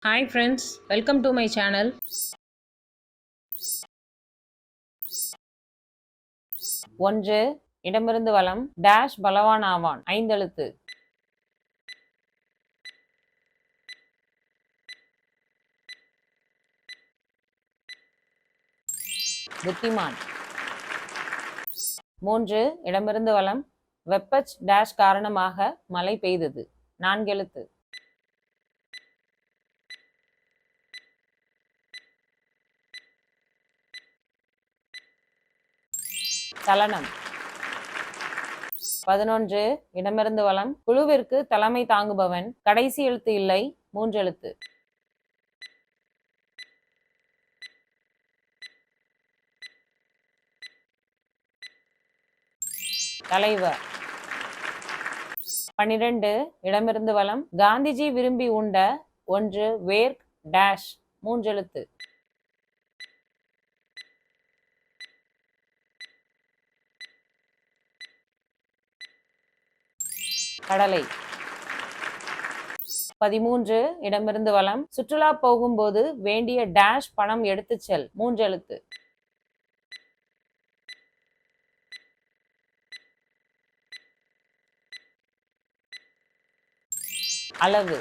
Hi friends, welcome to my channel. ஒன்று இடமிருந்து வலம் டேஷ் பலவான் ஆவான். ஐந்தெழுத்து. புத்திமான். மூன்று இடமிருந்து வலம் வெப்பச் டேஷ் காரணமாக மழை பெய்தது. நான்கெழுத்து. சலனம். 11 இடமிருந்து வலம் குழுவிற்கு தலைமை தாங்குபவன். கடைசி எழுத்து இல்லை. மூன்றெழுத்து. தலைவர். 12 இடமிருந்து வலம் காந்திஜி விரும்பி உண்ட ஒன்று வேர்க் டேஷ் மூன்றெழுத்து. கடலை. 13 இடமிருந்து வலம் சுற்றுலா போகும்போது வேண்டிய டேஷ் பணம் எடுத்துச் செல் மூன்றெழுத்து. அளவு.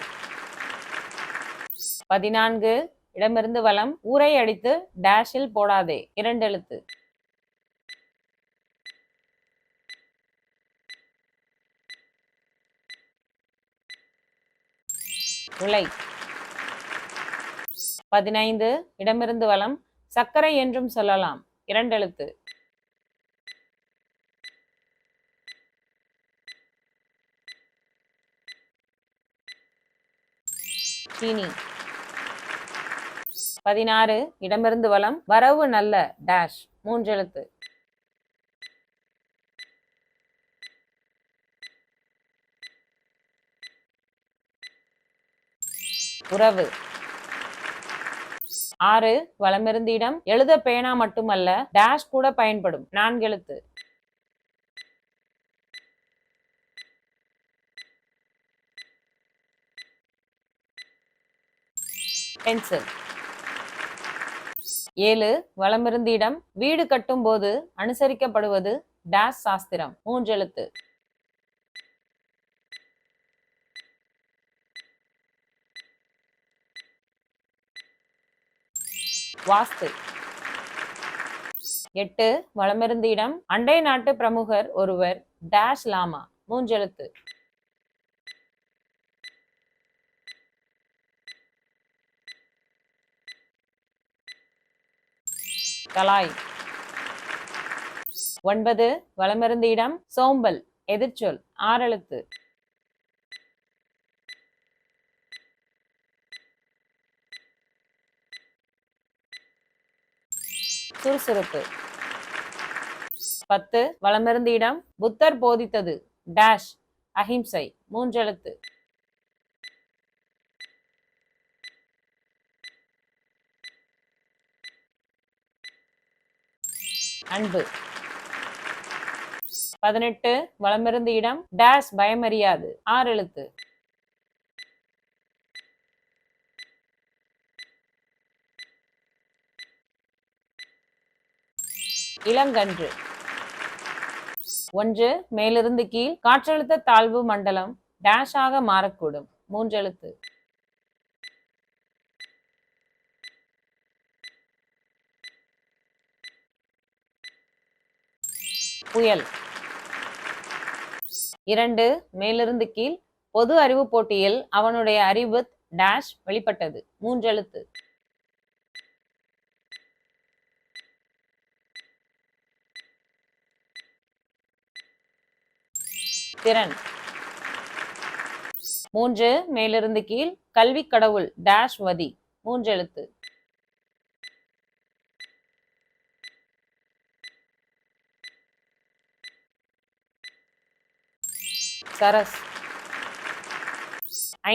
14 இடமிருந்து வலம் ஊரை அடித்து டேஷில் போடாதே இரண்டெழுத்து. உலை. 15 இடமிருந்து வலம் சர்க்கரை என்றும் சொல்லலாம் இரண்டெழுத்து. சீனி. 16 இடமிருந்து வலம் வரவு நல்ல டேஷ் மூன்றெழுத்து. உறவு. 6 வலமிருந்து இடம் எழுத பேனா மட்டுமல்ல டேஷ் கூட பயன்படும் நான்கெழுத்து. பென்சில். 7 வலமிருந்து இடம் வீடு கட்டும் போது அனுசரிக்கப்படுவது டேஷ் சாஸ்திரம் மூன்றெழுத்து. வாஸ்து. 8 வலமிருந்து இடம் அண்டை நாட்டு பிரமுகர் ஒருவர் டேஷ் லாமா மூன்றெழுத்து. கலாய். 9 வலமிருந்து இடம் சோம்பல் எதிர்ச்சொல் ஆறெழுத்து. சுறுசுறுப்பு. 10 வலமிருந்து இடம் புத்தர் போதித்தது டேஷ் அஹிம்சை மூன்றெழுத்து. அன்பு. 18 வலமிருந்து இடம் டேஷ் பயமறியாது ஆறெழுத்து. இளங்கன்று. 1 மேலிருந்து கீழ் காற்றழுத்த தாழ்வு மண்டலம் டேஷ் ஆக மாறக்கூடும் மூன்றெழுத்து. புயல். 2 மேலிருந்து கீழ் பொது அறிவு போட்டியில் அவனுடைய அறிவு டேஷ் வெளிப்பட்டது மூன்றெழுத்து. திறன். 3 மேலிருந்து கீழ் கல்வி கடவுள் டேஷ் வதி மூன்றெழுத்து. சரஸ்.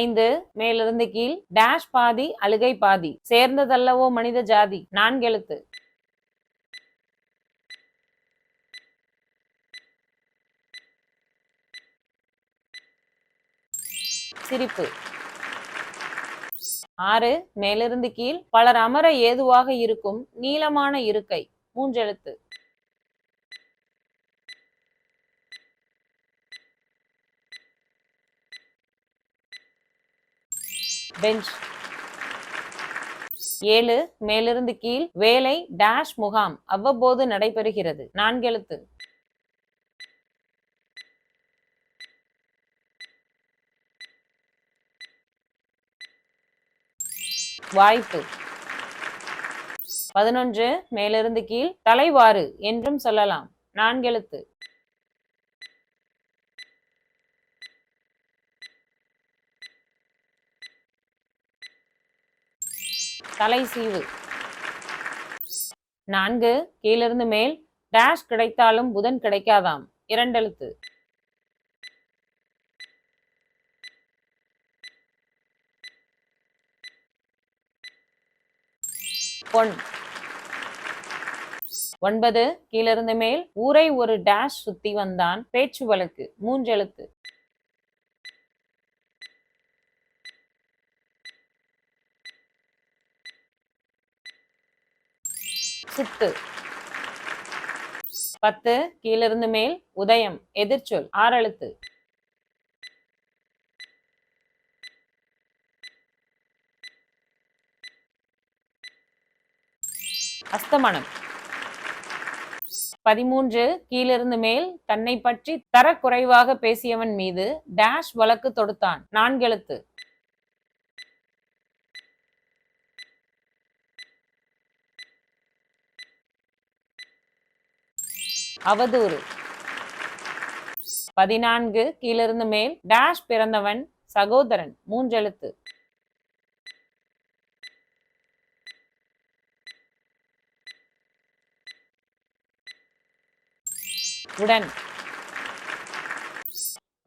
5 மேலிருந்து கீழ் டேஷ் பாதி அழுகை பாதி சேர்ந்ததல்லவோ மனித ஜாதி நான்கெழுத்து. சிரிப்பு. 6 மேலிருந்து கீழ் பலர் அமர ஏதுவாக இருக்கும் நீளமான இருக்கை. 3 எழுத்து. பெஞ்ச். 7 மேலிருந்து கீழ் வேலை டேஷ் முகாம் அவ்வப்போது நடைபெறுகிறது. 4 எழுத்து. வாய்ப்பு. 11 மேலிருந்து கீழ் தலைவாறு என்றும் சொல்லலாம். 4 எழுத்து. தலைசீவு. 4 கீழிருந்து மேல் டேஷ் கிடைத்தாலும் புதன் கிடைக்காதாம். 2 எழுத்து. பொன். 9 கீழிருந்து மேல் ஊரை ஒரு டேஷ் சுத்தி வந்தான் பேச்சு வழக்கு. 3 எழுத்து. சுத்து. 10 கீழிருந்து மேல் உதயம் எதிர்ச்சொல். 6 எழுத்து. அஸ்தமனம். 13 கீழிருந்து மேல் தன்னை பற்றி தரக்குறைவாக பேசியவன் மீது டேஷ் வழக்கு தொடுத்தான். 4 எழுத்து. அவதூறு. 14 கீழிருந்து மேல் டேஷ் பிறந்தவன் சகோதரன். 3 எழுத்து. உடன்.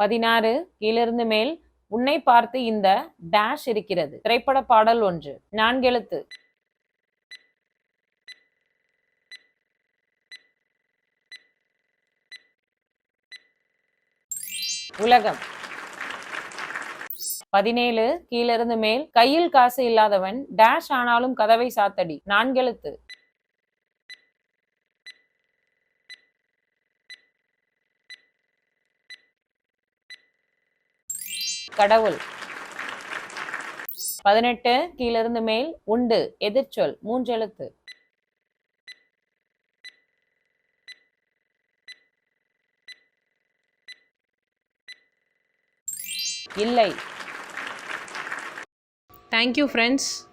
16 கீழிருந்து மேல் உன்னை பார்த்து இந்த டேஷ் இருக்கிறது திரைப்பட பாடல் ஒன்று. 4 எழுத்து. உலகம். 17 கீழிருந்து மேல் கையில் காசு இல்லாதவன் டேஷ் ஆனாலும் கதவை சாத்தடி. 4 எழுத்து. கடவுள். 18 கீழிருந்து மேல் உண்டு எதிர்ச்சொல். 3 எழுத்து. இல்லை. Thank you, friends.